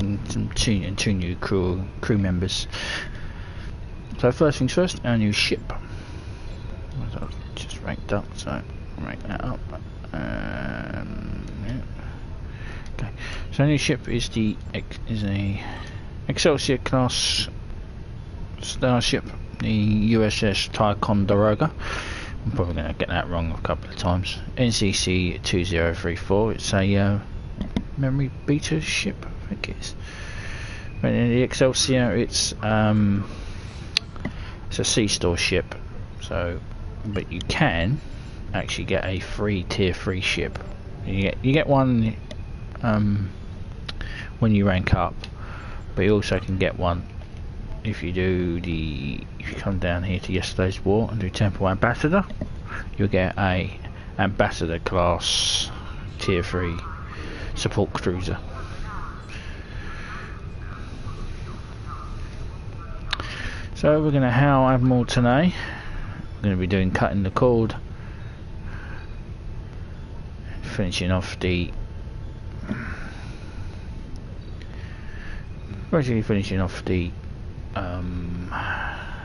and two new crew members. So first things first, our new ship. So just ranked up, so rank that up. Yeah. Okay, so our new ship is a Excelsior class starship, the USS Ticonderoga. I'm probably going to get that wrong a couple of times. NCC 2034. It's a memory beta ship, I think it is. But in the Excelsior, it's a sea store ship. So, but you can actually get a free tier 3 ship. You get one when you rank up, but you also can get one if you come down here to yesterday's war and do Temple Ambassador. You'll get a Ambassador class tier 3 support cruiser. So we're going to hail Admiral today. We're going to be doing cutting the cord, finishing off the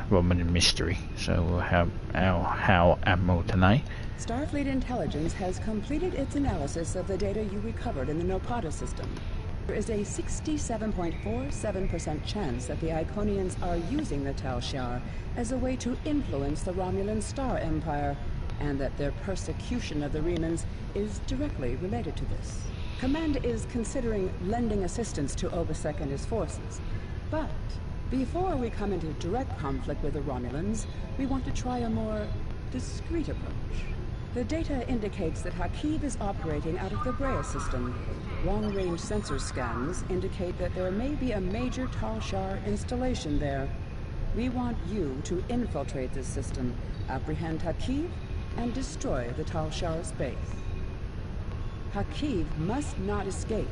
Romulan mystery. So we'll have our Admiral today. Starfleet Intelligence has completed its analysis of the data you recovered in the Nopata system. There is a 67.47% chance that the Iconians are using the Tal Shiar as a way to influence the Romulan Star Empire, and that their persecution of the Remans is directly related to this. Command is considering lending assistance to Obasek and his forces, but before we come into direct conflict with the Romulans, we want to try a more discreet approach. The data indicates that Harkeev is operating out of the Brea system. Long-range sensor scans indicate that there may be a major Tal Shiar installation there. We want you to infiltrate this system, apprehend Harkeev, and destroy the Tal Shiar's base. Harkeev must not escape.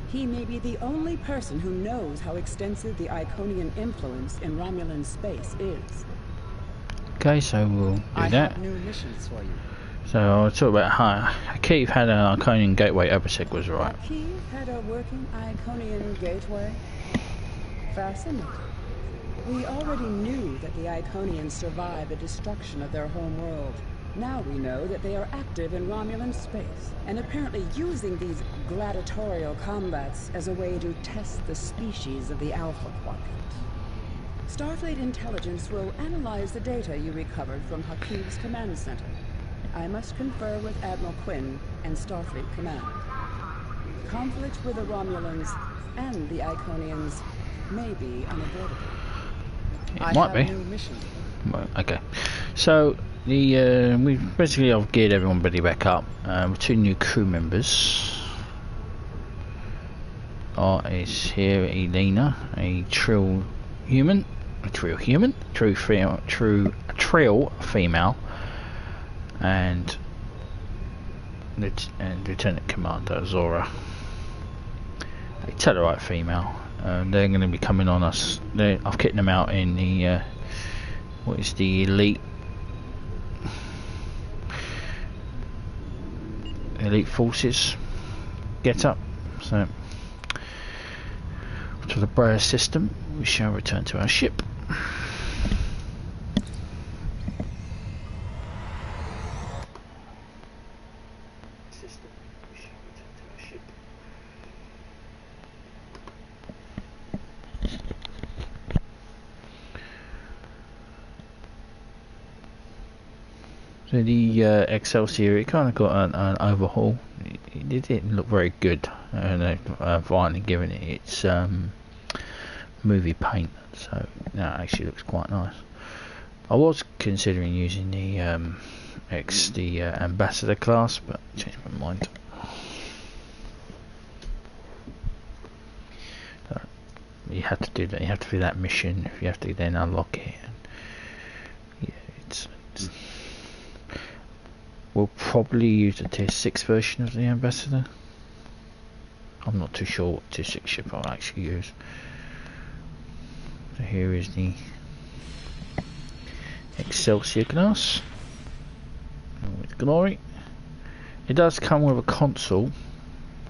He may be the only person who knows how extensive the Iconian influence in Romulan space is. Okay, so we'll do that. I have new missions for you. So I'll talk about Harkeev had an Iconian gateway. Obasek was right. Harkeev had a working Iconian gateway? Fascinating. We already knew that the Iconians survived the destruction of their home world. Now we know that they are active in Romulan space, and apparently using these gladiatorial combats as a way to test the species of the Alpha Quadrant. Starfleet Intelligence will analyze the data you recovered from Harkeev's command center. I must confer with Admiral Quinn and Starfleet Command. Conflict with the Romulans and the Iconians may be unavoidable. It might be. Well, okay, so we've basically I've geared everybody back up with two new crew members. Is here Elena, a trill female, and Lieutenant Commander Zora, a Tellarite female. They're going to be coming on us. I've kitted them out in the what is the elite forces get up. So to the Brea system, we shall return to our ship. So the Excelsior, it kind of got an overhaul. It didn't look very good, and they've finally given it its movie paint, so now it actually looks quite nice. I was considering using the Ambassador class, but changed my mind. You have to do that. You have to do that mission. You have to then unlock it. And yeah, it's we'll probably use the tier 6 version of the Ambassador. I'm not too sure what tier 6 ship I'll actually use. So here is the Excelsior class with glory. It does come with a console.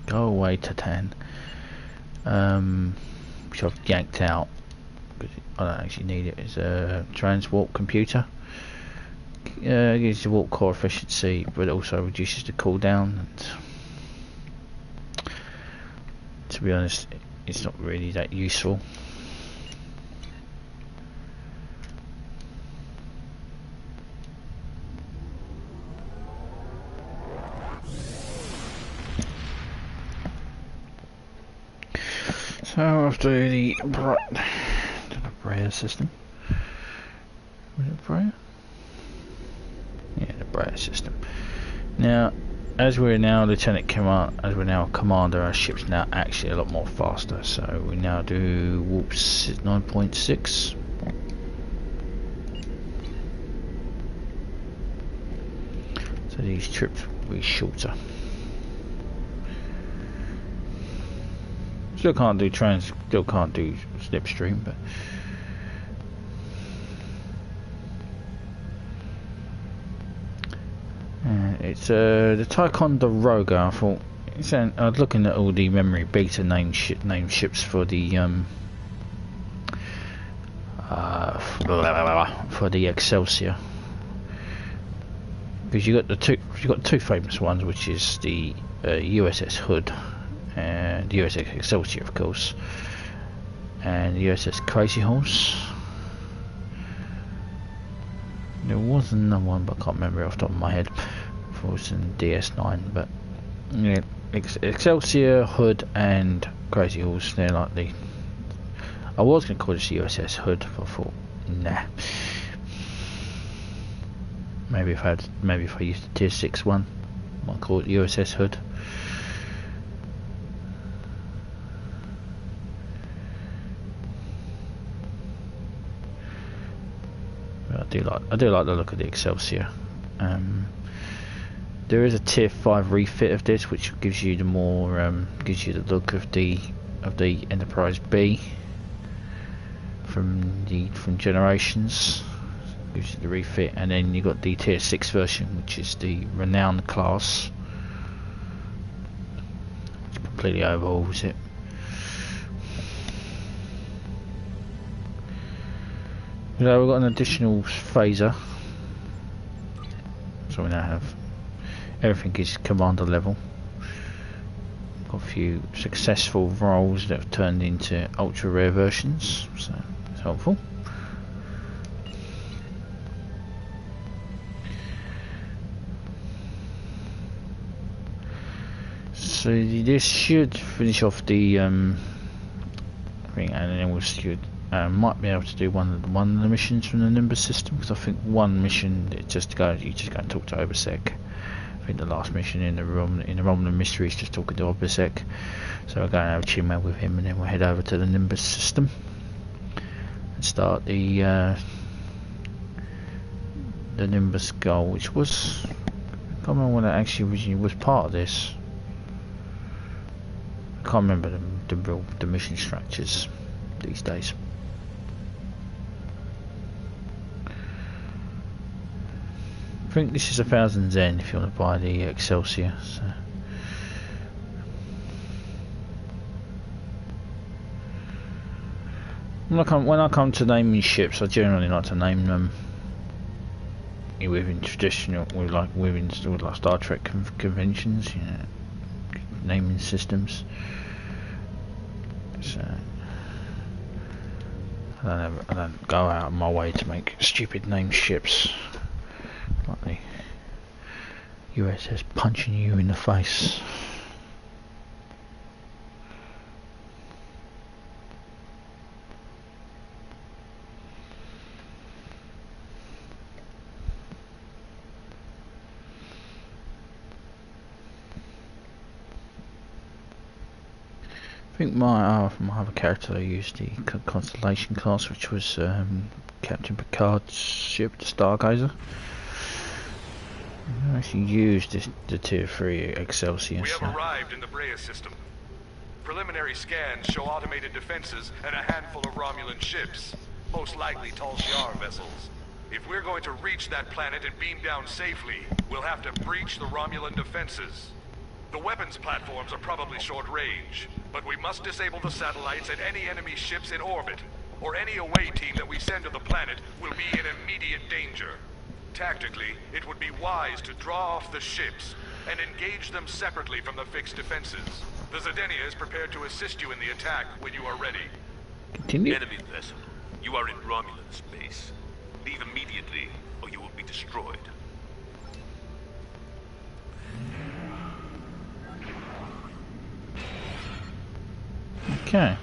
Go away, Titan. which I've yanked out because I don't actually need it. It's a transwarp computer. Gives you warp core efficiency, but it also reduces the cooldown. And to be honest, it's not really that useful. So after the Brea system, was it Brea? Yeah, the Brea system. Now, as we're now Lieutenant Command, as we're now a commander, our ship's now actually a lot more faster. So we now do warp 9.6. So these trips will be shorter. Still can't do slipstream, but it's the Ticonderoga. I thought I was looking at all the memory beta name ships for the Excelsior, because you got two famous ones, which is the USS Hood and the USS Excelsior, of course, and the USS Crazy Horse. There was another one, but I can't remember off the top of my head. It was in DS9, but yeah, Excelsior, Hood, and Crazy Horse. They're like the. I was going to call this the USS Hood, but I thought, nah. Maybe if I used the Tier 6 one, I might call it the USS Hood. I do like the look of the Excelsior. There is a Tier 5 refit of this, which gives you the look of the Enterprise B from Generations. Gives you the refit, and then you got the Tier 6 version, which is the Renown class, which completely overhauls it. So we've got an additional phaser, so we now have everything is commander level. Got a few successful roles that have turned into ultra rare versions, so it's helpful. So this should finish off the thing, and then we should might be able to do one of the missions from the Nimbus system, because I think one mission you just go and talk to Obasek. I think the last mission in the Romulan mystery is just talking to Obasek. So we're going to have a chin with him, and then we'll head over to the Nimbus system and start the Nimbus goal, which was, I can't remember when it actually originally was part of this. I can't remember the mission structures these days. I think this is 1,000 Zen if you want to buy the Excelsior. So. When I come to naming ships, I generally like to name them within traditional, within Star Trek conventions, you know, naming systems. So I don't go out of my way to make stupid named ships. Like the USS punching you in the face. I think my other character I used the Constellation class, which was Captain Picard's ship, the Stargazer. I actually used the Tier 3 Excelsior. We have arrived in the Brea system. Preliminary scans show automated defenses and a handful of Romulan ships, most likely Tal Shiar vessels. If we're going to reach that planet and beam down safely, we'll have to breach the Romulan defenses. The weapons platforms are probably short range, but we must disable the satellites and any enemy ships in orbit, or any away team that we send to the planet will be in immediate danger. Tactically, it would be wise to draw off the ships and engage them separately from the fixed defenses. The Zedenia is prepared to assist you in the attack when you are ready. Continue. Enemy vessel, you are in Romulan space. Leave immediately, or you will be destroyed. Okay.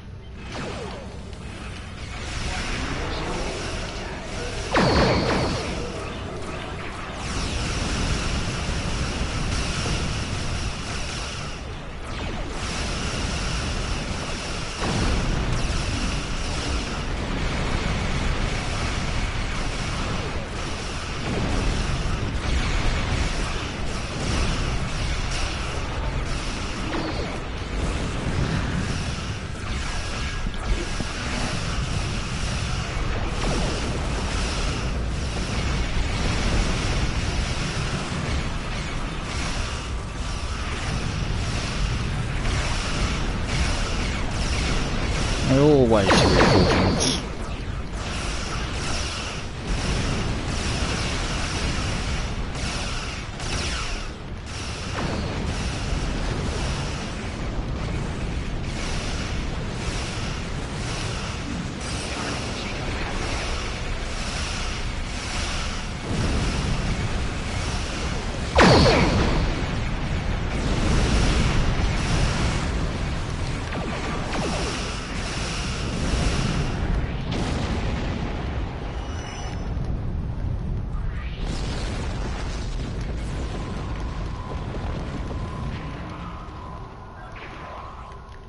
Always reinforcements.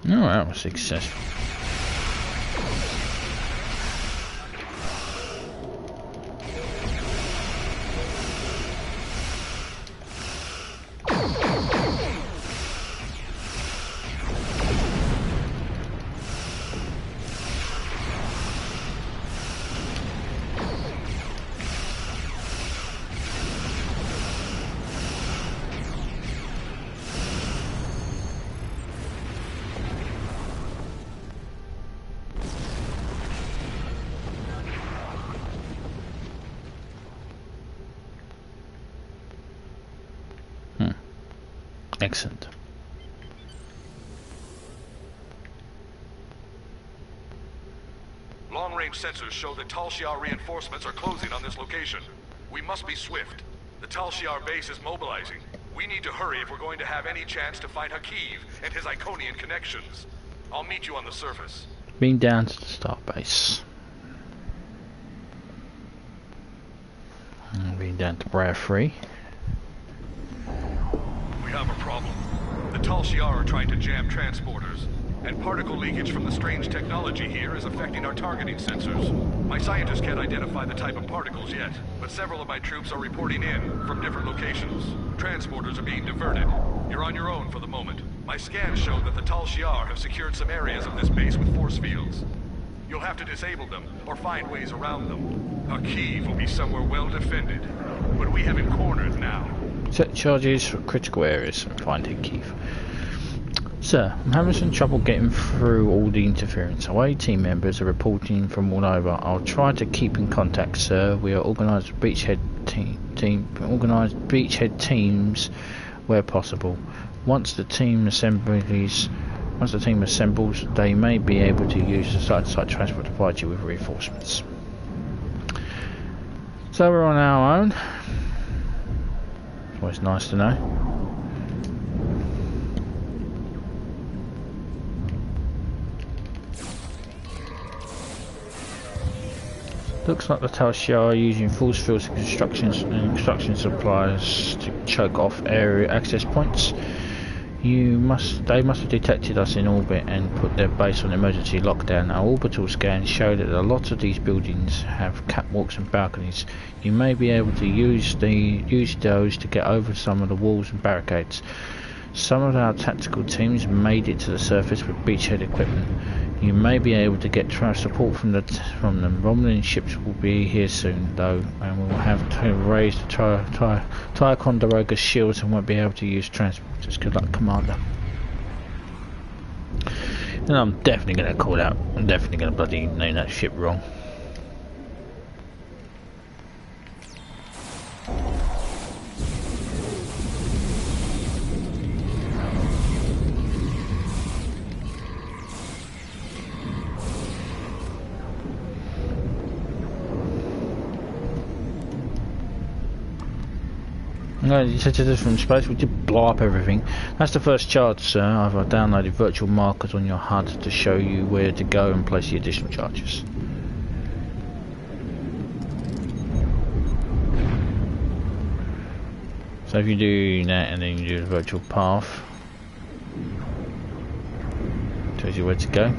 Oh, that was successful. Excellent. Long-range sensors show that Tal Shiar reinforcements are closing on this location. We must be swift. The Tal Shiar base is mobilizing. We need to hurry if we're going to have any chance to find Harkeev and his Iconian connections. I'll meet you on the surface. Being down to the starbase. Being down to Briar 3. We have a problem. The Tal Shiar are trying to jam transporters, and particle leakage from the strange technology here is affecting our targeting sensors. My scientists can't identify the type of particles yet, but several of my troops are reporting in from different locations. Transporters are being diverted. You're on your own for the moment. My scans show that the Tal Shiar have secured some areas of this base with force fields. You'll have to disable them, or find ways around them. Harkeev will be somewhere well defended, but we have him cornered now. Set charges for critical areas and find Harkeev. Sir, I'm having some trouble getting through all the interference. Away team members are reporting from all over. I'll try to keep in contact, sir. We are organised beachhead teams where possible. Once the team assembles, they may be able to use the site-to-site transport to provide you with reinforcements. So we're on our own. It's always nice to know. Looks like the Tal Shiar are using force fields and construction supplies to choke off area access points. They must have detected us in orbit and put their base on emergency lockdown. Our orbital scans show that a lot of these buildings have catwalks and balconies. You may be able to use those to get over some of the walls and barricades. Some of our tactical teams made it to the surface with beachhead equipment. You may be able to get support from them. Romulan ships will be here soon, though, and we will have to raise the Ticonderoga shields and won't be able to use transporters. Good luck, Commander. And I'm definitely going to call out. I'm definitely going to bloody name that ship wrong. No, you said to this from space, we did blow up everything. That's the first charge, sir. I've downloaded virtual markers on your HUD to show you where to go and place the additional charges. So if you do that and then you do the virtual path, tells you where to go.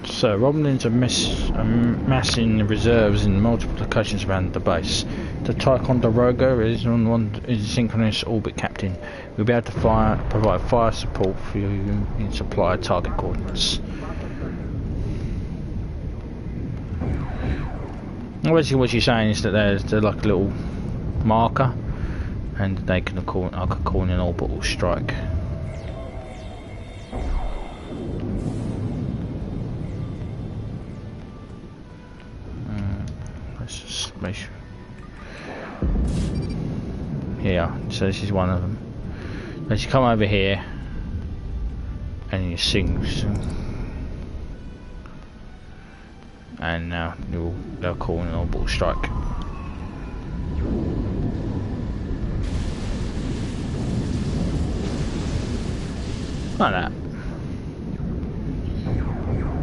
So, Romulans are massing reserves in multiple locations around the base. The Ticonderoga is a synchronous orbit, Captain. We'll be able to provide fire support for you in supply target coordinates. Basically, what she's saying is that they're like a little marker, and they can call in an orbital strike. Make sure. Yeah, so this is one of them. As you come over here and you sing, and now they'll call an orbital strike. Like that.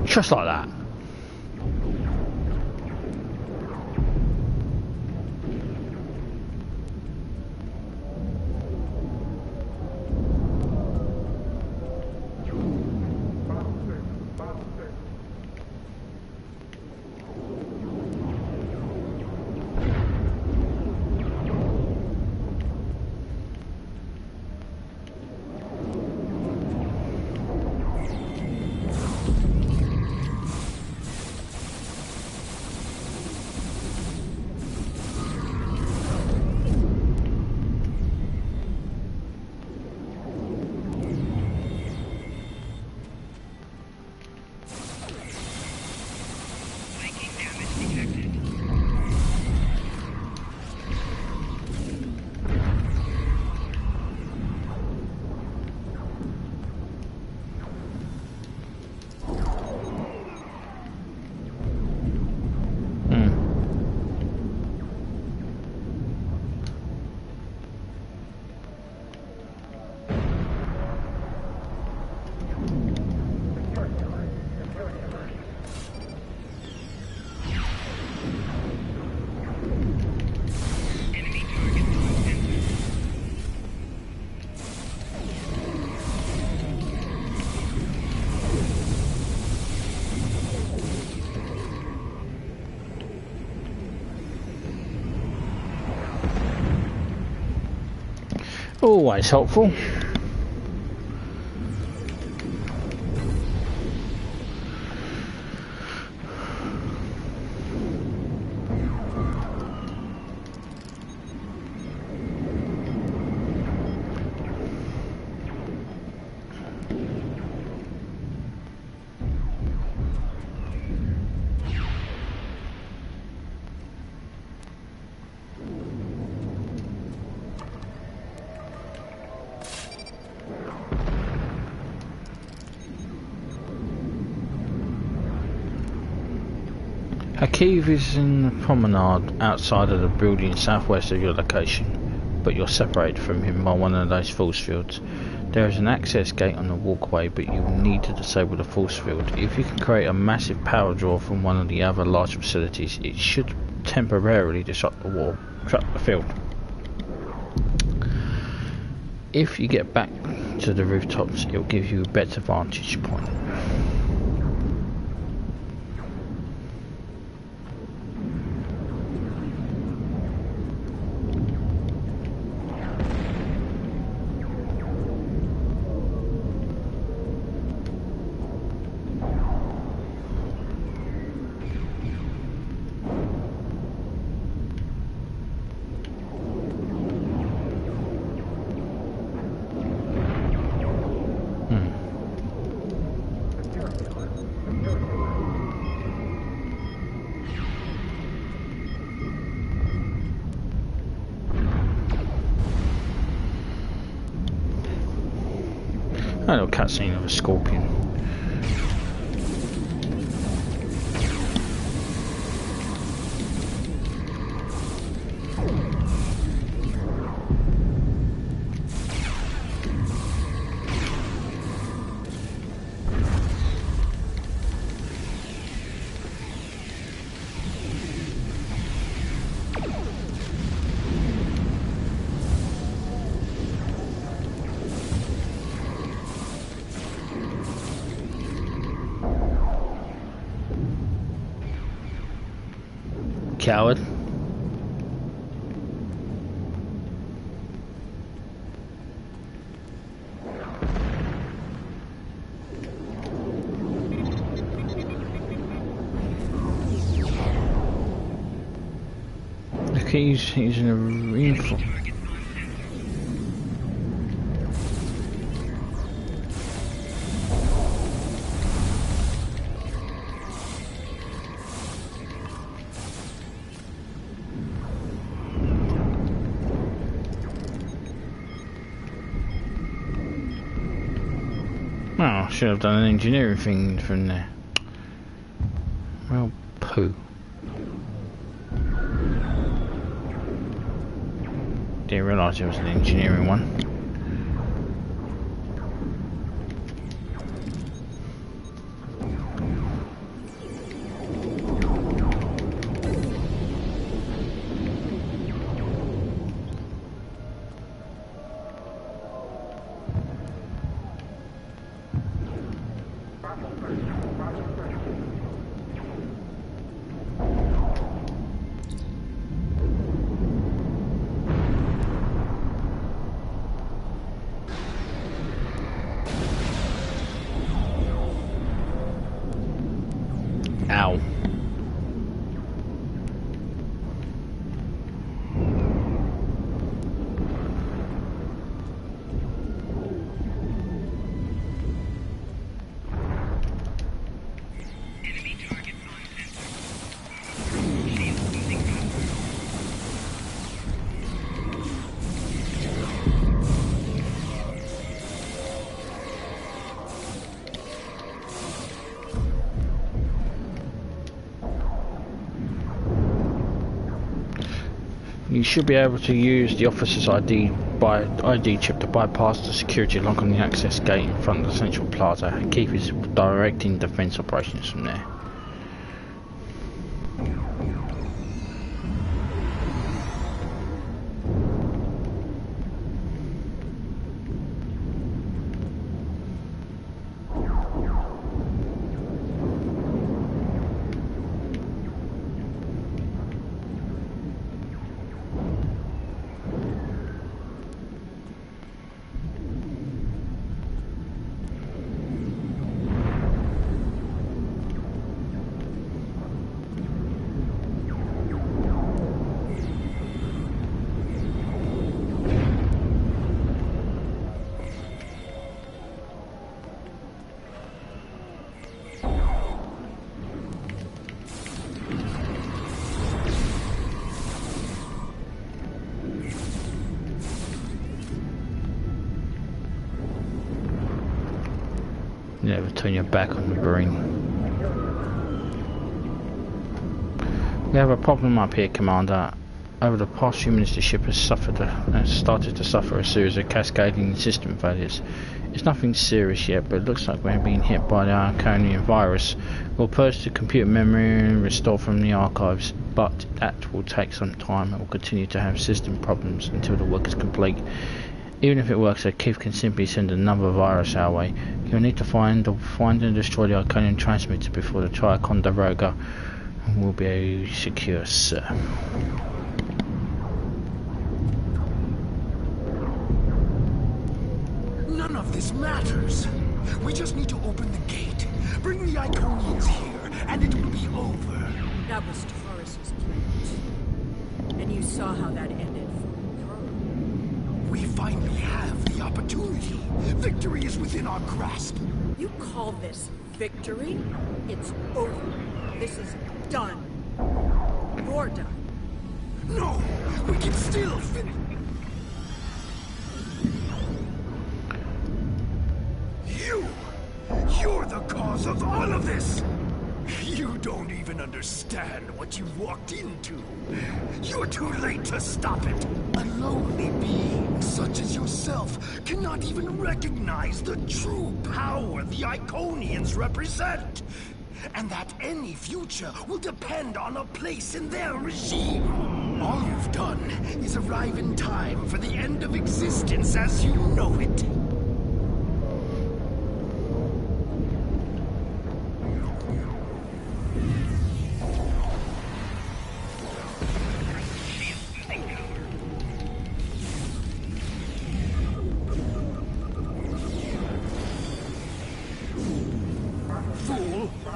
Just like that. Always helpful. Harkeev is in the promenade outside of the building southwest of your location. but you're separated from him by one of those force fields. There is an access gate on the walkway, but you will need to disable the force field. If you can create a massive power draw from one of the other large facilities, it should temporarily disrupt the field. If you get back to the rooftops, it will give you a better vantage point. A little cutscene of a scorpion. Coward. Look, he's in a reinforcement. Oh, I should have done an engineering thing from there. Well, poo. Didn't realise it was an engineering one. Ow. You should be able to use the officer's ID chip to bypass the security lock on the access gate in front of the central plaza. Harkeev is directing defense operations from there. Never turn your back on the brain. We have a problem up here, Commander. Over the past few minutes, the ship has started to suffer a series of cascading system failures. It's nothing serious yet, but it looks like we're being hit by the Arconian virus. We'll purge the computer memory and restore from the archives, but that will take some time and we'll continue to have system problems until the work is complete. Even if it works, Harkeev can simply send another virus our way. You'll need to find and destroy the Arconian transmitter before the Ticonderoga will be secure, sir. None of this matters. We just need to open the gate, bring the Iconians here, and it will be over. That was Taurus's plan. And you saw how that ended for her. We finally have the opportunity. Victory is within our grasp. You call this victory? It's over. This is done. You're done. No, we can still finish. You're the cause of all of this! You don't even understand what you walked into. You're too late to stop it. A lonely being such as yourself cannot even recognize the true power the Iconians represent. And that any future will depend on a place in their regime. All you've done is arrive in time for the end of existence as you know it.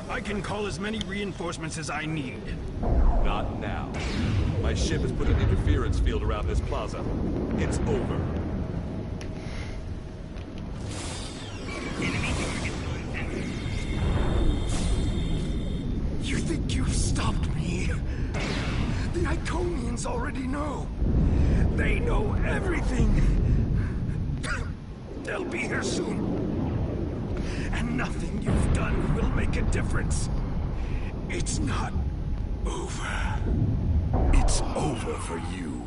I can call as many reinforcements as I need. Not now. My ship has put an interference field around this plaza. It's over. You think you've stopped me? The Iconians already know. They know everything. They'll be here soon. And nothing you've done will make a difference. It's not over. It's over for you.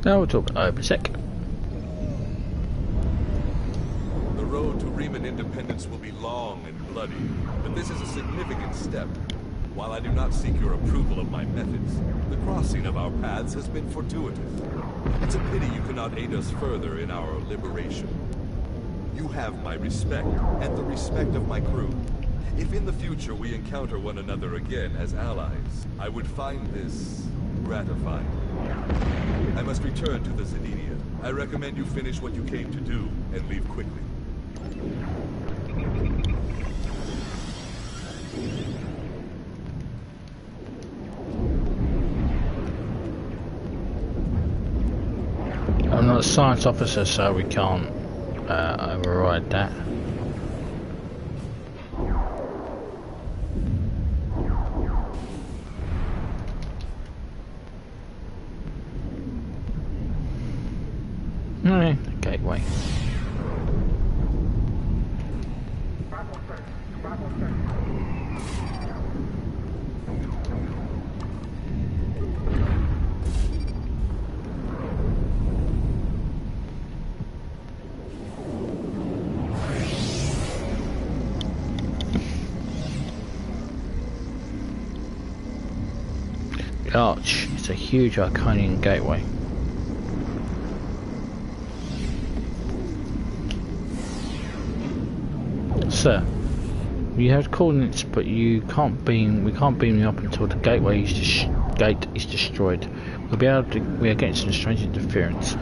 Now we'll talk OPSEC. The road to Riemann independence will be long and bloody, but this is a significant step. While I do not seek your approval of my methods, the crossing of our paths has been fortuitous. It's a pity you cannot aid us further in our liberation. You have my respect, and the respect of my crew. If in the future we encounter one another again as allies, I would find this gratifying. I must return to the Zedinia. I recommend you finish what you came to do, and leave quickly. I'm not a science officer, so we can't override that. No, gateway. The Arch. It's a huge Arconian gateway. Sir, you have coordinates, but you can't beam. We can't beam you up until the gateway gate is destroyed. We are getting some strange interference.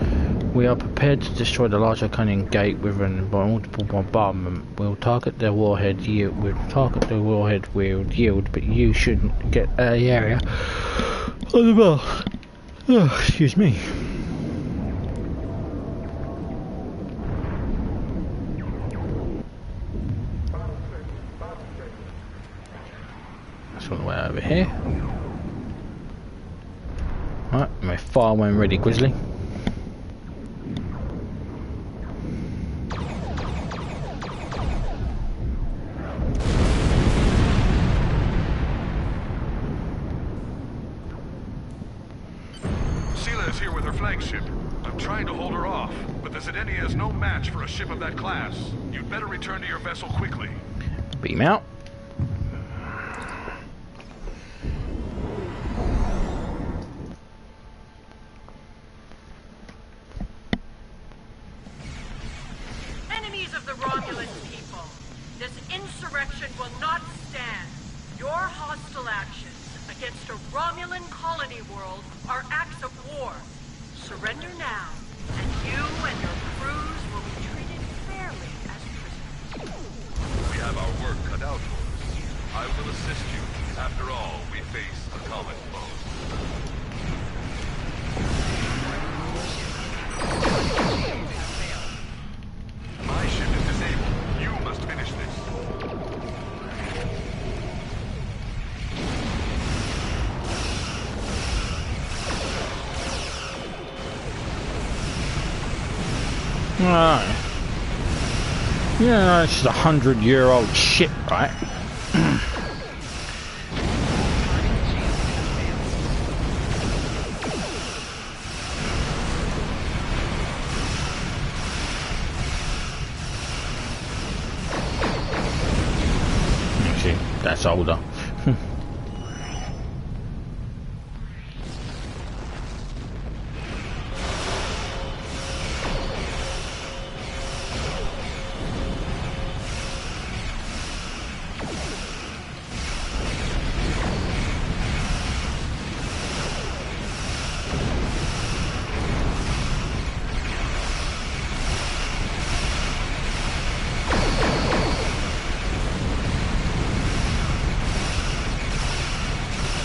We are prepared to destroy the large Arconian gate with an multiple bombardment. We'll target the warhead yield. Will yield, but you shouldn't get the area on the ball. Oh, excuse me. That's all the way over here. Alright, my fire when ready, Grizzly. Sela is here with her flagship. I'm trying to hold her off, but the Zedenia is no match for a ship of that class. You'd better return to your vessel quickly. Beam out. Enemies of the Romulan people, this insurrection will not stand. Your hostile actions against a Romulan colony world are acts of war. Surrender now, and you and your crews will be treated fairly as prisoners. We have our work cut out for us. I will assist you. After all, we face a common foe. My ship is disabled. You must finish this. Alright. Yeah, it's just 100-year-old ship, right? Actually, that's older.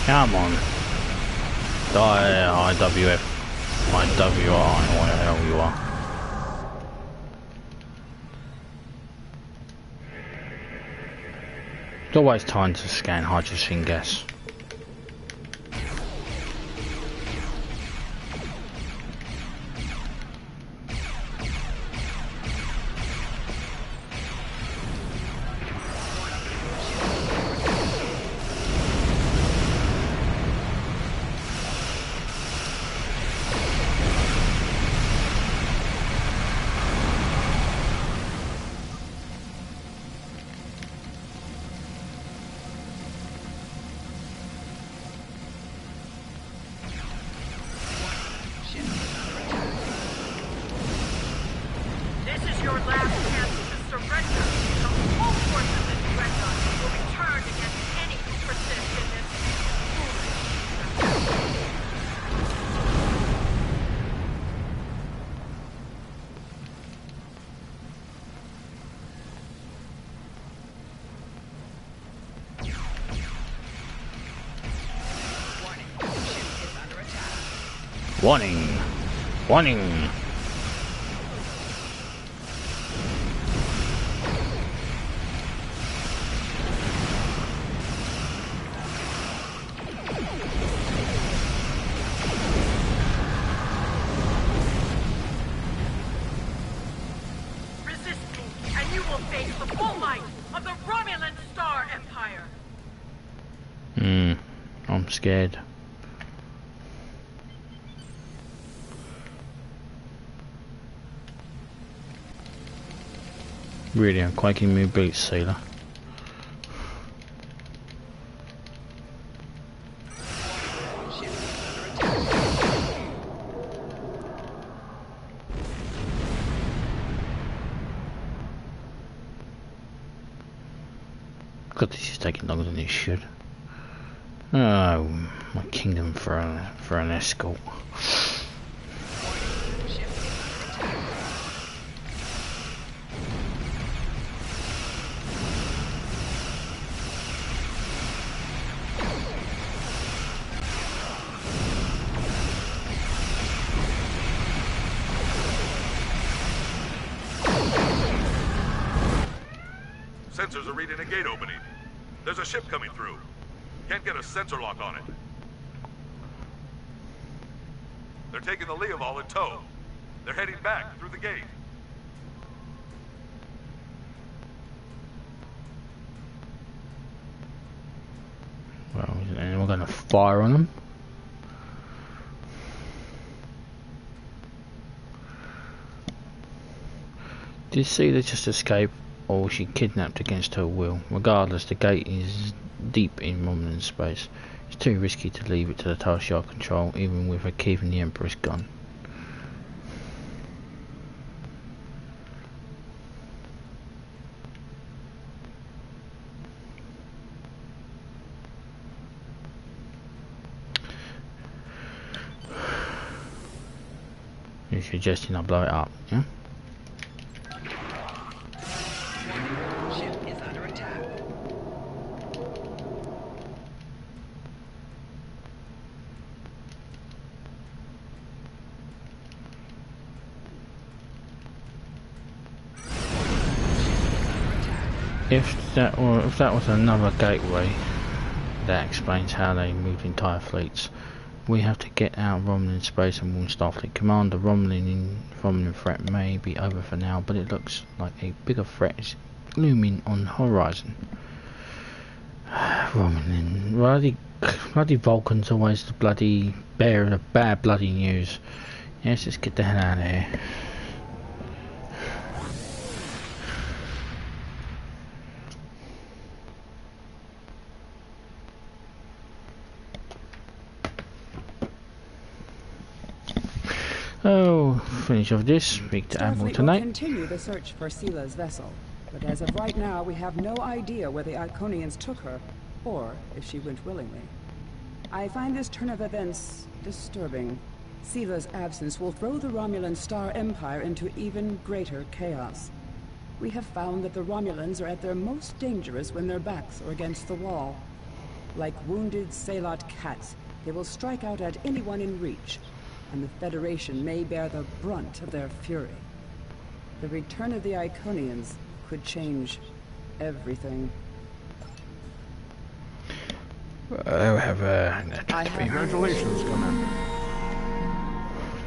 Come on. Die, IWF. IWR, whatever the hell you are. It's always time to scan hydrogen gas. Warning! Warning! Resist me, and you will face the full might of the Romulan Star Empire! I'm scared. Really unquaking my boots, sailor. God, this is taking longer than it should. Oh, my kingdom for an escort. Sensors are reading a gate opening. There's a ship coming through. Can't get a sensor lock on it. They're taking the Leoval in tow. They're heading back through the gate. Well, and we're going to fire on them. Did Seela just escape, or was she kidnapped against her will? Regardless, the gate is deep in Romulan space. It's too risky to leave it to the Tal Shiar control, even with Harkeev and the Emperor's gun. You're suggesting I blow it up, yeah? Ship is under attack. If that was another gateway, that explains how they moved entire fleets. We have to get out of Romulan space and warn Starfleet Command. The Romulan threat may be over for now, but it looks like a bigger threat is looming on the horizon. Romulan, bloody Vulcan's always the bloody bearer of bad bloody news. Yes, let's get the hell out of here. Oh, finish off this. Speak to Admiral Starfleet tonight. will continue the search for Seela's vessel, but as of right now, we have no idea where the Iconians took her, or if she went willingly. I find this turn of events disturbing. Seela's absence will throw the Romulan Star Empire into even greater chaos. We have found that the Romulans are at their most dangerous when their backs are against the wall. Like wounded Salot cats, they will strike out at anyone in reach, and the Federation may bear the brunt of their fury. The return of the Iconians could change everything. Congratulations, Commander.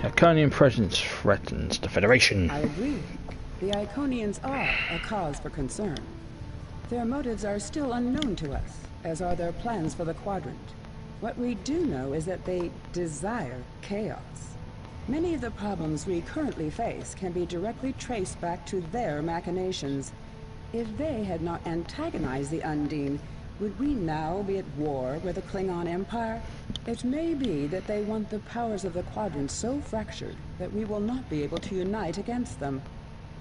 Iconian presence threatens the Federation. I agree. The Iconians are a cause for concern. Their motives are still unknown to us, as are their plans for the Quadrant. What we do know is that they desire chaos. Many of the problems we currently face can be directly traced back to their machinations. If they had not antagonized the Undine, would we now be at war with the Klingon Empire? It may be that they want the powers of the Quadrant so fractured that we will not be able to unite against them.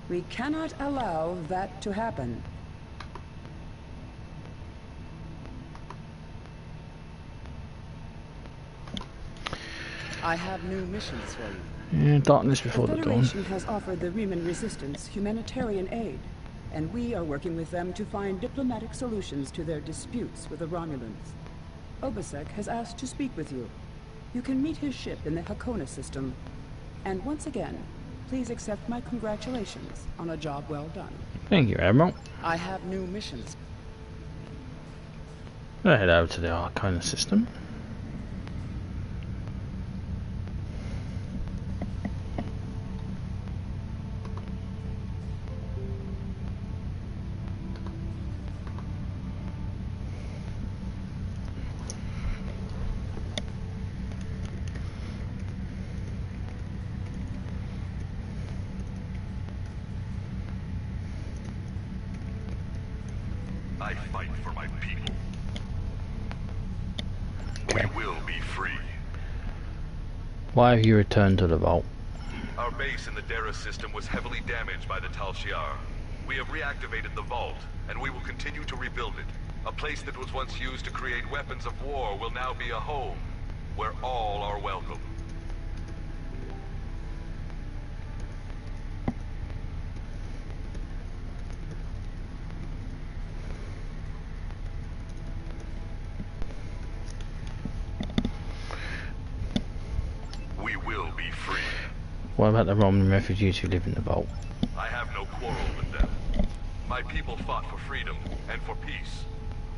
We cannot allow that to happen. I have new missions for you. Yeah, darkness before the dawn. The Federation has offered the Riemann Resistance humanitarian aid, and we are working with them to find diplomatic solutions to their disputes with the Romulans. Obasek has asked to speak with you. You can meet his ship in the Hakona system. And once again, please accept my congratulations on a job well done. Thank you, Admiral. I have new missions. We'll head over to the Arcana system. I fight for my people. Okay. We will be free. Why have you returned to the vault? Our base in the Dera system was heavily damaged by the Tal Shiar. We have reactivated the vault, and we will continue to rebuild it. A place that was once used to create weapons of war will now be a home, where all are welcome. We will be free. What about the Romulan refugees who live in the vault? I have no quarrel with them. My people fought for freedom and for peace.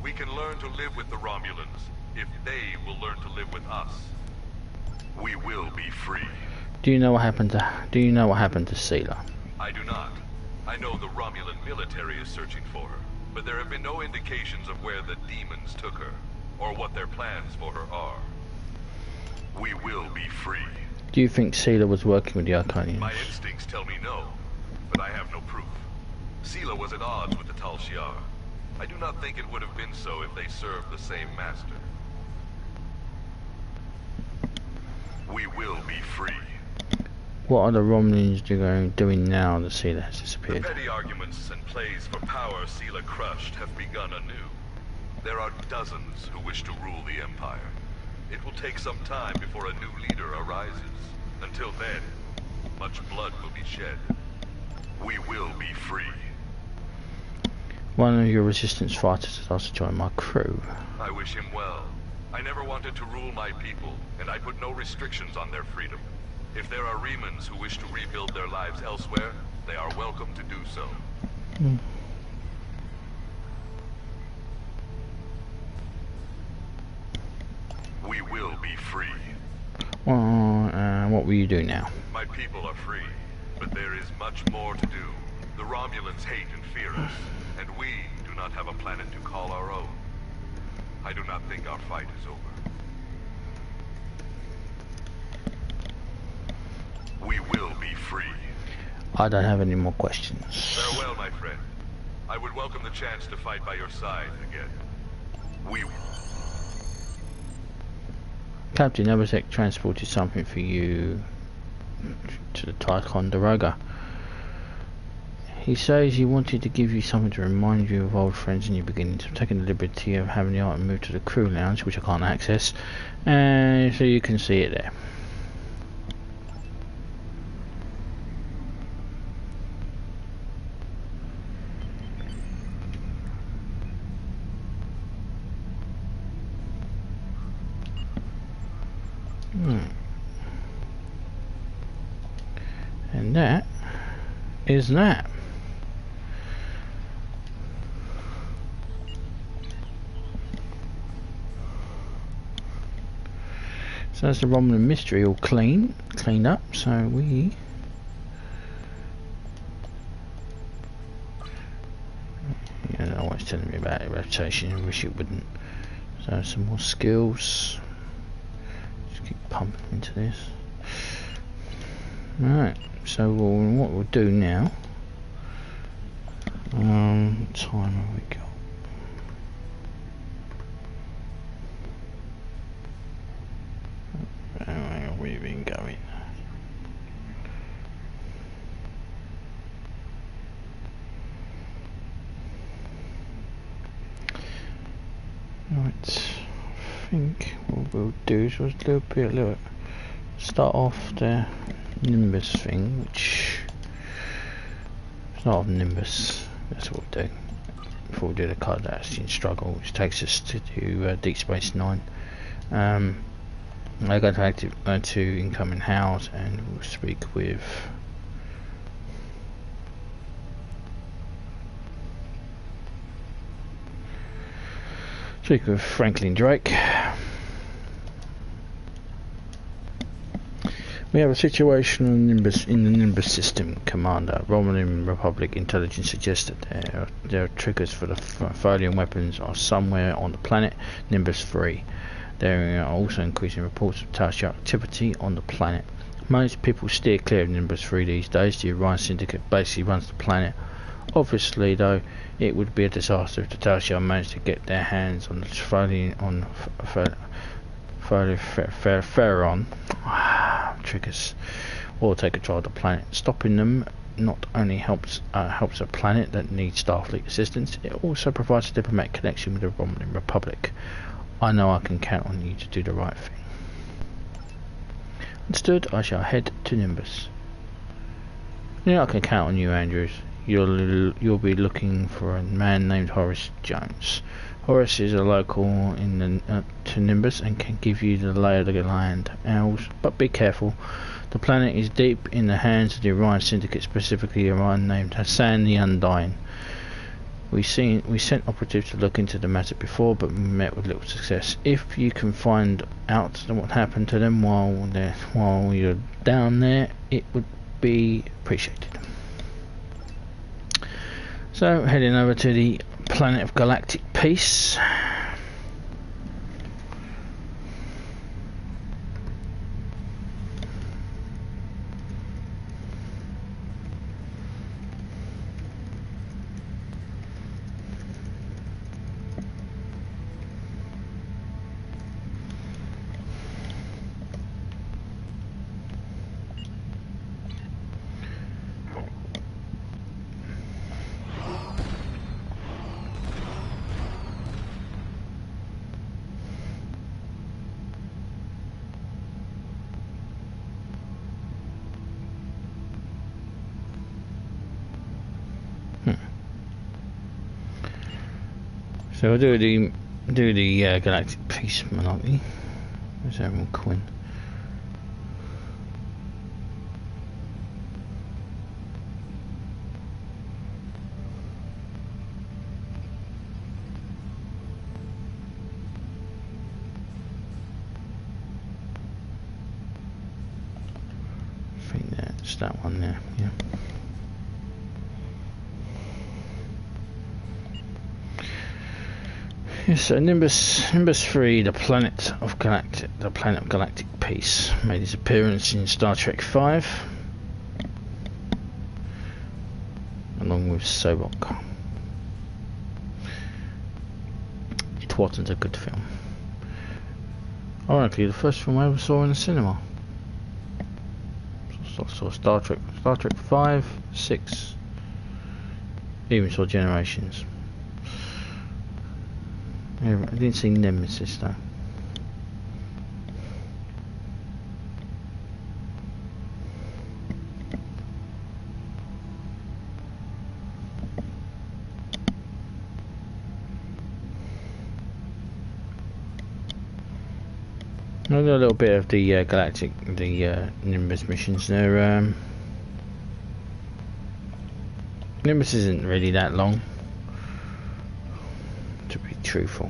We can learn to live with the Romulans, if they will learn to live with us. We will be free. Do you know what happened to Seela? I do not. I know the Romulan military is searching for her, but there have been no indications of where the demons took her, or what their plans for her are. We will be free. Do you think Seela was working with the Arcanians? My instincts tell me no, but I have no proof. Seela was at odds with the Tal Shiar. I do not think it would have been so if they served the same master. We will be free. What are the Romulans doing now that Seela has disappeared? The petty arguments and plays for power Seela crushed have begun anew. There are dozens who wish to rule the Empire. It will take some time before a new leader arises. Until then, much blood will be shed. We will be free. One of your resistance fighters has asked to join my crew. I wish him well. I never wanted to rule my people, and I put no restrictions on their freedom. If there are Remans who wish to rebuild their lives elsewhere, they are welcome to do so. We will be free. What will you do now? My people are free, but there is much more to do. The Romulans hate and fear us, and we do not have a planet to call our own. I do not think our fight is over. We will be free. I don't have any more questions. Farewell, my friend. I would welcome the chance to fight by your side again. We will. Captain Novatek transported something for you to the Ticonderoga. He says he wanted to give you something to remind you of old friends in your beginnings. I've taken the liberty of having the item moved to the crew lounge, which I can't access, and so you can see it there. And that is that. So that's the Romulan mystery all cleaned up, so we always telling me about rotation, I wish it wouldn't. So some more skills. Just keep pumping into this. Right, so what we'll do now, what time have we got? How have we been going? Right, I think what we'll do is we'll do a little start off the Nimbus thing, which start off Nimbus. That's what we'll do before we do the Cardassian struggle, which takes us to do Deep Space Nine. I go to active to incoming house, and we'll speak with Franklin Drake. We have a situation in the Nimbus system, Commander. Romulan Republic intelligence suggests that there are triggers for the Tholian weapons are somewhere on the planet Nimbus III. There are also increasing reports of Tal Shiar activity on the planet. Most people steer clear of Nimbus III these days. The Orion Syndicate basically runs the planet. Obviously, though, it would be a disaster if the Tal Shiar managed to get their hands on the Pharaon triggers, or take control of the planet. Stopping them not only helps a planet that needs Starfleet assistance, it also provides a diplomatic connection with the Romulan Republic. I know I can count on you to do the right thing. Understood. I shall head to Nimbus. You know I can count on you, Andrews. You'll be looking for a man named Horace Jones. Horace is a local to Nimbus and can give you the lay of the land. But be careful. The planet is deep in the hands of the Orion Syndicate, specifically Orion named Hassan the Undying. We sent operatives to look into the matter before, but met with little success. If you can find out what happened to them while you're down there, it would be appreciated. So, heading over to the planet of Galactic Peace. So we'll do the Galactic Peace malarkey. Where's Admiral Quinn? I think that's that one there, yeah. Yes, so Nimbus III, the planet of Galactic Peace, made his appearance in Star Trek V, along with Sobok. It wasn't a good film. Ironically, the first film I ever saw in the cinema. Saw Star Trek V, 6, even saw Generations. I didn't see Nemesis though. I'll do a little bit of the Nimbus missions there. Nimbus isn't really that long, to be truthful.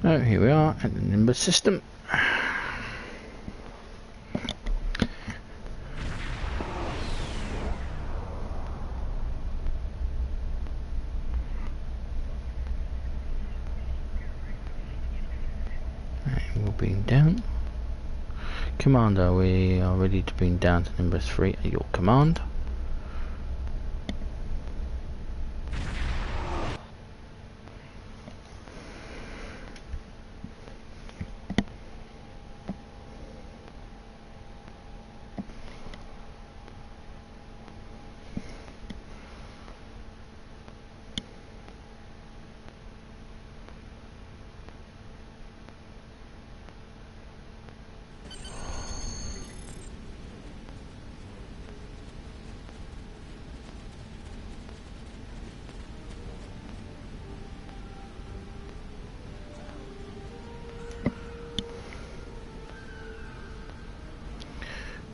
Oh, here we are at the Nimbus system. We're being down. Commander, we are ready to beam down to Nimbus 3 at your command.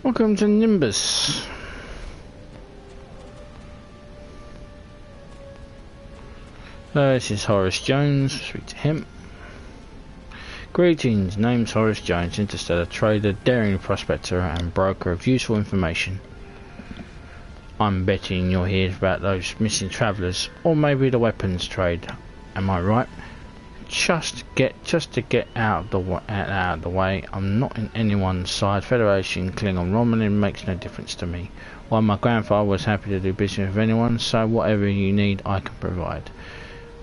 Welcome to Nimbus. This is Horace Jones. Speak to him. Greetings. Name's Horace Jones, interstellar trader, daring prospector, and broker of useful information. I'm betting you're here about those missing travellers, or maybe the weapons trade. Am I right? Just to get out of the way. I'm not in anyone's side. Federation, Klingon, Romulan makes no difference to me. While my grandfather was happy to do business with anyone, so whatever you need, I can provide.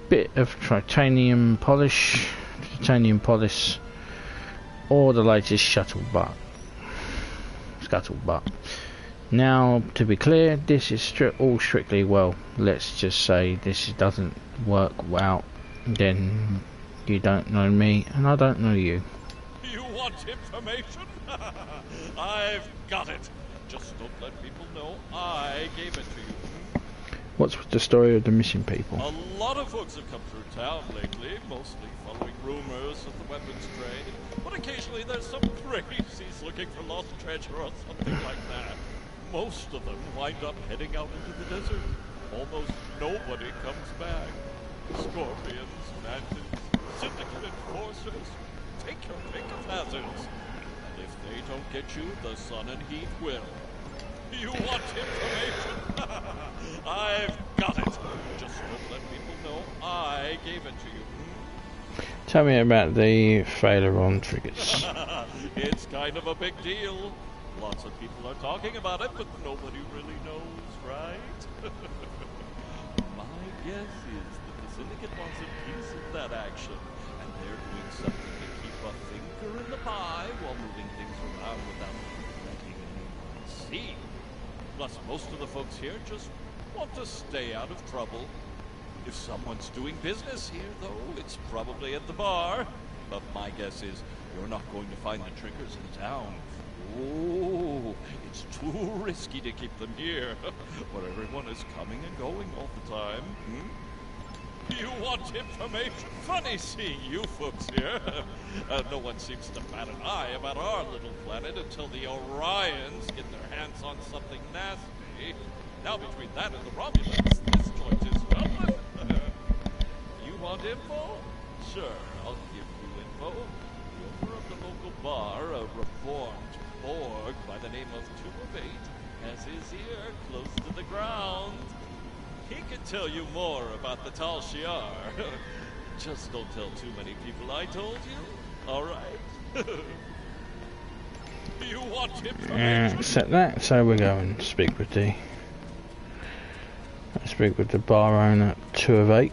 Bit of titanium polish, or the latest scuttlebutt. Now, to be clear, this is all strictly, well, let's just say this doesn't work well, then You don't know me, and I don't know you. You want information? I've got it. Just don't let people know I gave it to you. What's with the story of the missing people? A lot of folks have come through town lately, mostly following rumors of the weapons trade. But occasionally there's some crazies looking for lost treasure or something like that. Most of them wind up heading out into the desert. Almost nobody comes back. Scorpions, mansions, syndicate enforcers. Take your pick of hazards. And if they don't get you, the sun and heat will. You want information? I've got it. Just don't let people know I gave it to you. Tell me about the failure triggers. It's kind of a big deal. Lots of people are talking about it, but nobody really knows, right? My guess is that the Syndicate wants a piece of that action, and they're doing something to keep a finger in the pie while moving things around without letting anyone see. Plus, most of the folks here just want to stay out of trouble. If someoe's doing business here, though, it's probably at the bar. But my guess is you're not going to find the triggers in town. Oh, it's too risky to keep them here, where everyone is coming and going all the time. You want information? Funny seeing you folks here. No one seems to bat an eye about our little planet until the Orions get their hands on something nasty. Now between that and the Romulans, this joint is jumping. You want info? Sure, I'll give you info. The owner of the local bar, a reformed Borg by the name of 2 of 8, has his ear close to the ground. He can tell you more about the Tal Shiar. Just don't tell too many people I told you, alright? You want information? Set that, so we're going to speak with the... Let's speak with the bar owner, 2 of 8.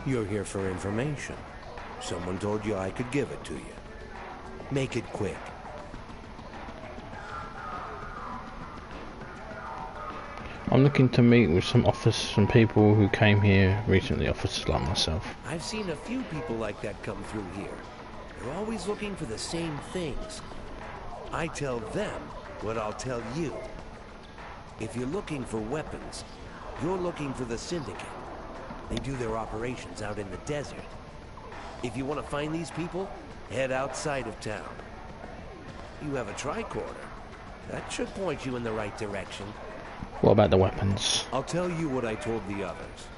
You're here for information. Someone told you I could give it to you. Make it quick. I'm looking to meet with some people who came here recently, officers like myself. I've seen a few people like that come through here. They're always looking for the same things. I tell them what I'll tell you. If you're looking for weapons, you're looking for the Syndicate. They do their operations out in the desert. If you want to find these people, head outside of town. You have a tricorder. That should point you in the right direction. What about the weapons? I'll tell you what I told the others.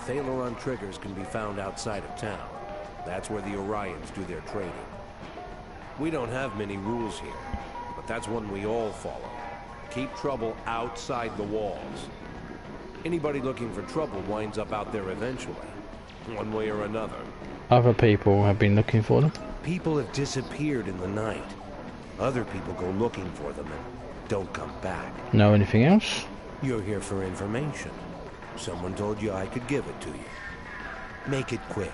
The Thalaron triggers can be found outside of town. That's where the Orions do their trading. We don't have many rules here, but that's one we all follow. Keep trouble outside the walls. Anybody looking for trouble winds up out there eventually, one way or another. Other people have been looking for them? People have disappeared in the night. Other people go looking for them and don't come back. Know anything else? You're here for information. Someone told you I could give it to you. Make it quick.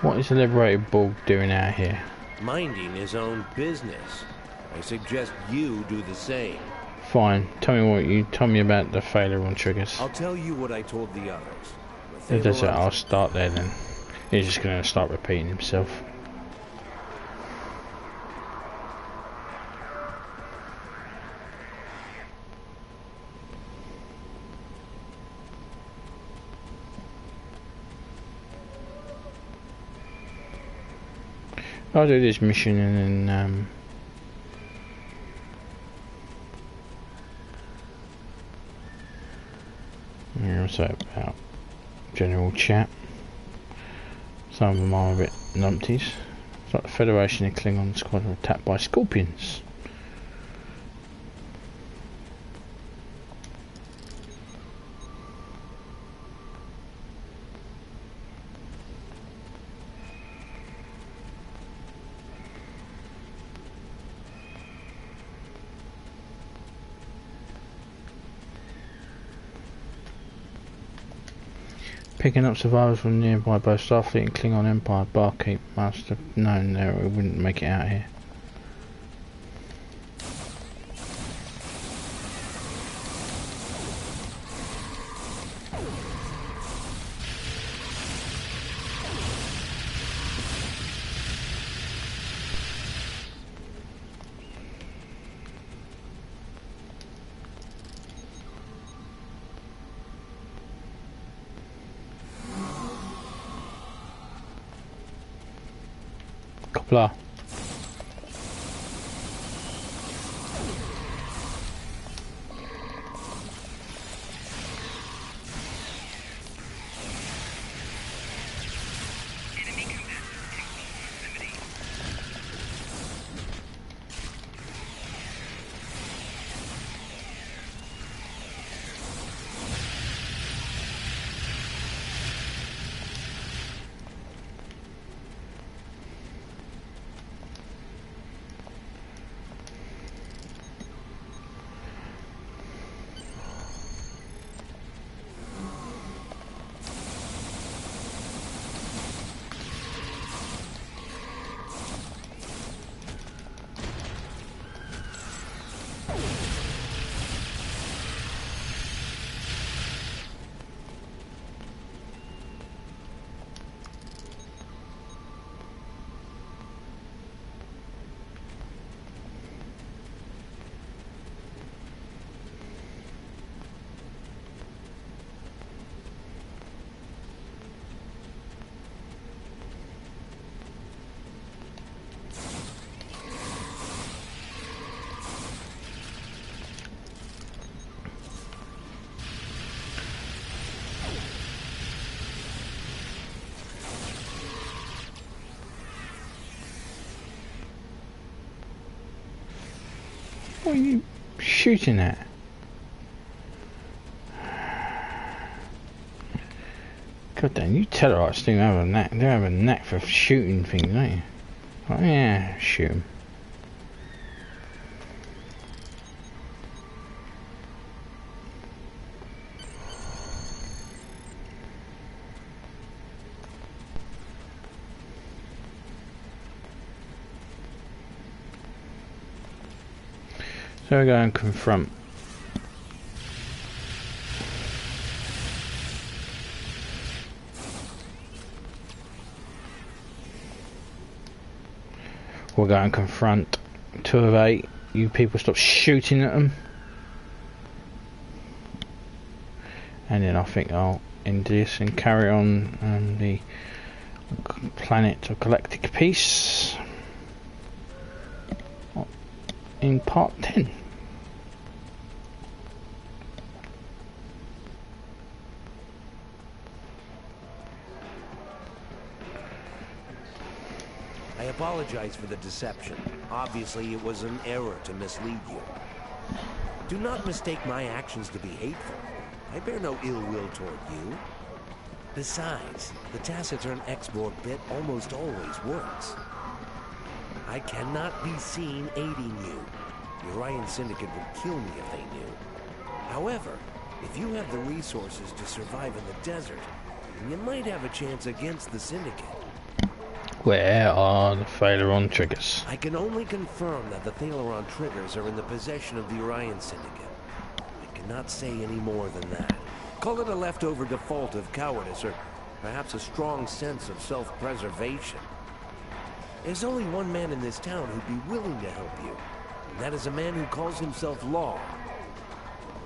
What is the Liberated Borg doing out here? Minding his own business. I suggest you do the same. Fine. Tell me about the failure on triggers. I'll tell you what I told the others. If that's it, I'll start there then. He's just going to start repeating himself. I'll do this mission and then so about general chat. Some of them are a bit numpties. It's like the Federation and Klingon squad are attacked by scorpions. Picking up survivors from nearby both Starfleet and Klingon Empire. Barkeep must have known there we wouldn't make it out here. Blah. What are you shooting at? God damn, you terrorists do have a knack. They have a knack for shooting things, don't you? Oh yeah, shoot 'em. So we go and confront. We'll go and confront 2 of 8. You people stop shooting at them. And then I think I'll end this and carry on the planet of Galactic Peace in part 10. I apologize for the deception. Obviously, it was an error to mislead you. Do not mistake my actions to be hateful. I bear no ill will toward you. Besides, the taciturn X-Borg bit almost always works. I cannot be seen aiding you. The Orion Syndicate would kill me if they knew. However, if you have the resources to survive in the desert, then you might have a chance against the Syndicate. Where are the Thalaron triggers? I can only confirm that the Thalaron triggers are in the possession of the Orion Syndicate. I cannot say any more than that. Call it a leftover default of cowardice, or perhaps a strong sense of self-preservation. There's only one man in this town who'd be willing to help you, and that is a man who calls himself Law.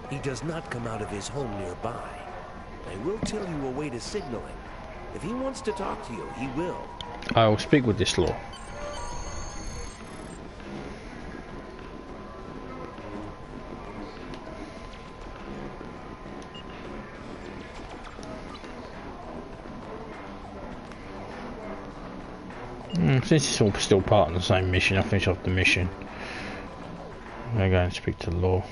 He does not come out of his home nearby. I will tell you a way to signal him. If he wants to talk to you, he will. I will speak with this Law. Since it's all still part of the same mission, I'll finish off the mission. I'm going to go and speak to Law.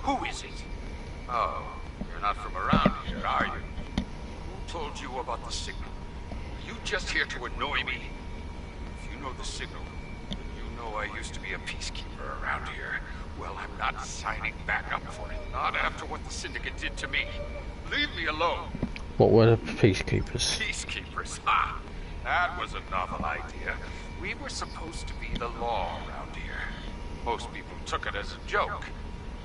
Who is it? Oh, you're not from around here, are you? Who told you about the signal? Are you just here to annoy me? If you know the signal, then you know I used to be a peacekeeper around here. Well, I'm not signing back up for it. Not after what the Syndicate did to me. Leave me alone. What were the peacekeepers? Peacekeepers, ha! That was a novel idea. We were supposed to be the law around here. Most people took it as a joke,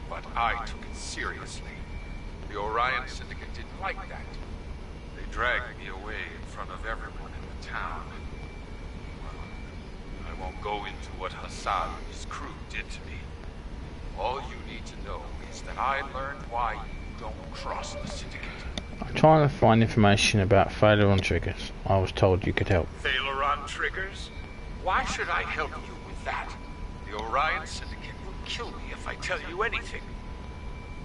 but I took it seriously. The Orion Syndicate didn't like that. They dragged me away in front of everyone in the town. Well, I won't go into what Hassan and his crew did to me. All you need to know is that I learned why you don't cross the Syndicate. I'm trying to find information about failure on triggers. I was told you could help. Failure on triggers? Why should I help you with that? The Orion Syndicate will kill me if I tell you anything.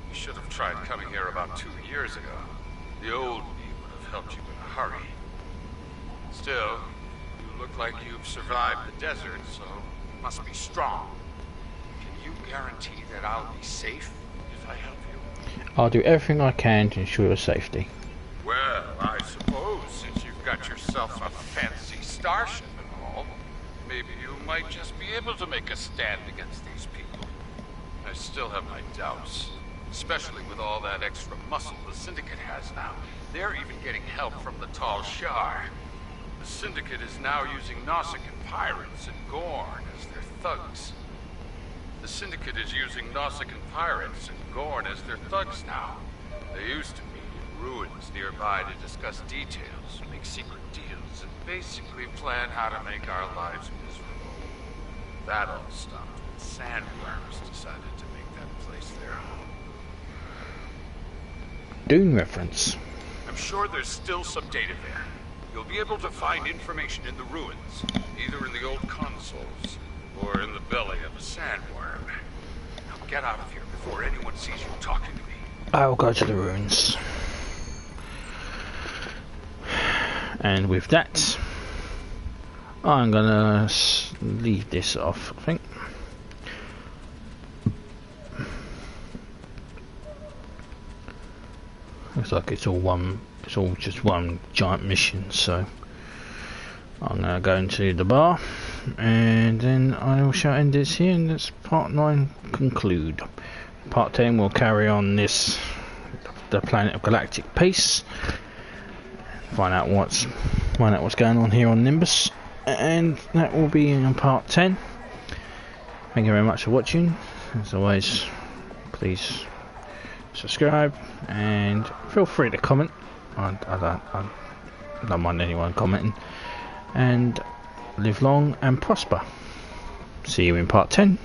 You should have tried coming here about 2 years ago. The old me would have helped you in a hurry. Still, you look like you've survived the desert, so you must be strong. Can you guarantee that I'll be safe if I help you? I'll do everything I can to ensure your safety. Well, I suppose since you've got yourself a fancy starship and all, maybe you might just be able to make a stand against these people. I still have my doubts, especially with all that extra muscle the Syndicate has now. They're even getting help from the Tal Shar. The Syndicate is now using Nausicaan pirates and Gorn as their thugs. The Syndicate is using Nausicaan pirates and Gorn as their thugs now. They used to meet in ruins nearby to discuss details, make secret deals, and basically plan how to make our lives miserable. That all stopped when sandworms decided to make that place their home. Dune reference. I'm sure there's still some data there. You'll be able to find information in the ruins, either in the old consoles or in the belly of a sandworm. Now get out of here before anyone sees you talking to me. I'll go to the ruins. And with that, I'm gonna leave this off, I think. Looks like it's all just one giant mission, so I'm gonna go into the bar and then I shall end this here, and that's part 9 conclude. Part 10 will carry on the planet of Galactic Peace, find out what's going on here on Nimbus, and that will be in part 10. Thank you very much for watching. As always, please subscribe and feel free to comment. I don't mind anyone commenting, and live long and prosper. See you in part 10.